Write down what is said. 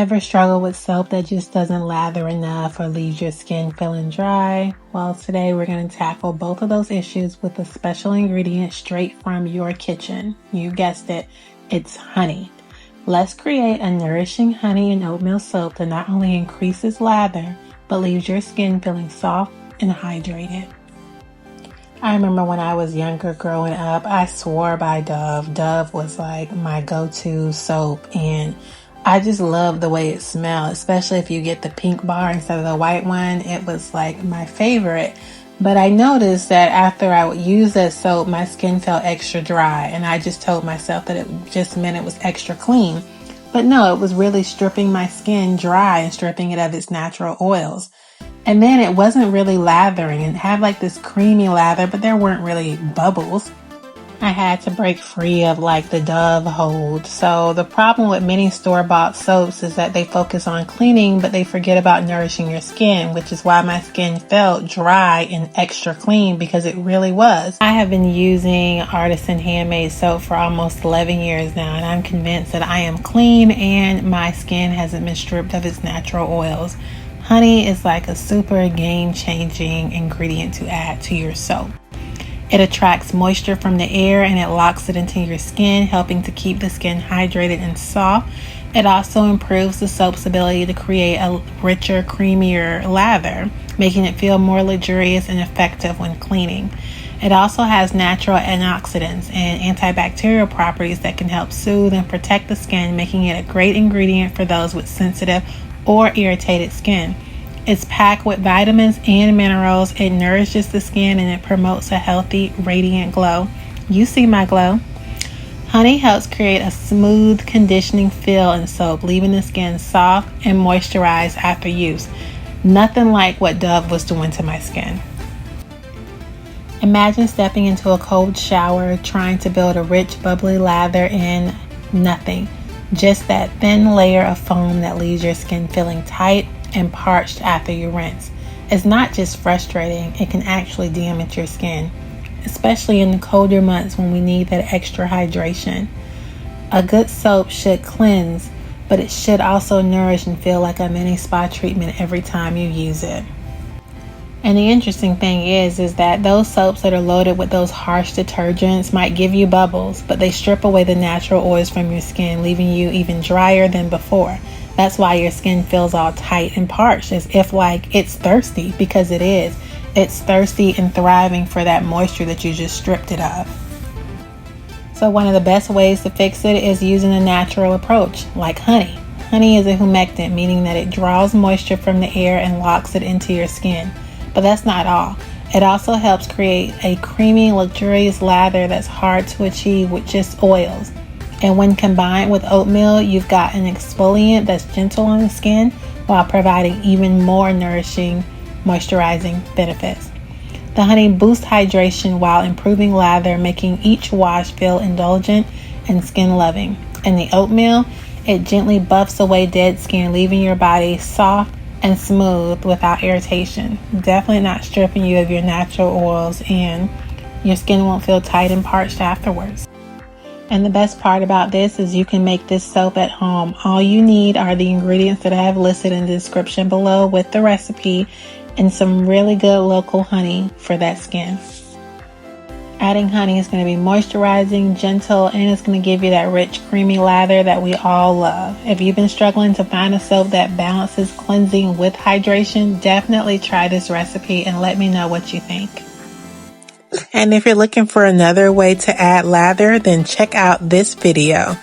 Ever struggle with soap that just doesn't lather enough or leaves your skin feeling dry? Well, today we're going to tackle both of those issues with a special ingredient straight from your kitchen. You guessed it, it's honey. Let's create a nourishing honey and oatmeal soap that not only increases lather, but leaves your skin feeling soft and hydrated. I remember when I was younger growing up, I swore by Dove. Dove was like my go-to soap, and I just love the way it smelled, especially if you get the pink bar instead of the white one. It was like my favorite. But I noticed that after I would use that soap, my skin felt extra dry, and I just told myself that it just meant it was extra clean. But no, it was really stripping my skin dry and stripping it of its natural oils. And then it wasn't really lathering. It had like this creamy lather, but there weren't really bubbles. I had to break free of like the Dove hold. So the problem with many store-bought soaps is that they focus on cleaning, but they forget about nourishing your skin, which is why my skin felt dry and extra clean, because it really was. I have been using artisan handmade soap for almost 11 years now, and I'm convinced that I am clean and my skin hasn't been stripped of its natural oils. Honey is like a super game-changing ingredient to add to your soap. It attracts moisture from the air and it locks it into your skin, helping to keep the skin hydrated and soft. It also improves the soap's ability to create a richer, creamier lather, making it feel more luxurious and effective when cleaning. It also has natural antioxidants and antibacterial properties that can help soothe and protect the skin, making it a great ingredient for those with sensitive or irritated skin. It's packed with vitamins and minerals. It nourishes the skin and it promotes a healthy, radiant glow. You see my glow. Honey helps create a smooth, conditioning feel in soap, leaving the skin soft and moisturized after use. Nothing like what Dove was doing to my skin. Imagine stepping into a cold shower, trying to build a rich, bubbly lather in nothing. Just that thin layer of foam that leaves your skin feeling tight and parched after you rinse. It's not just frustrating, it can actually damage your skin, especially in the colder months when we need that extra hydration. A good soap should cleanse, but it should also nourish and feel like a mini spa treatment every time you use it. And the interesting thing is that those soaps that are loaded with those harsh detergents might give you bubbles, but they strip away the natural oils from your skin, leaving you even drier than before. That's why your skin feels all tight and parched, as if like it's thirsty, because it is. It's thirsty and thriving for that moisture that you just stripped it of. So one of the best ways to fix it is using a natural approach, like honey. Honey is a humectant, meaning that it draws moisture from the air and locks it into your skin. But that's not all. It also helps create a creamy, luxurious lather that's hard to achieve with just oils. And when combined with oatmeal, you've got an exfoliant that's gentle on the skin while providing even more nourishing, moisturizing benefits. The honey boosts hydration while improving lather, making each wash feel indulgent and skin-loving. And the oatmeal, it gently buffs away dead skin, leaving your body soft and smooth without irritation. Definitely not stripping you of your natural oils, and your skin won't feel tight and parched afterwards. And the best part about this is you can make this soap at home. All you need are the ingredients that I have listed in the description below with the recipe and some really good local honey for that skin. Adding honey is going to be moisturizing, gentle, and it's going to give you that rich, creamy lather that we all love. If you've been struggling to find a soap that balances cleansing with hydration, definitely try this recipe and let me know what you think. And if you're looking for another way to add lather, then check out this video.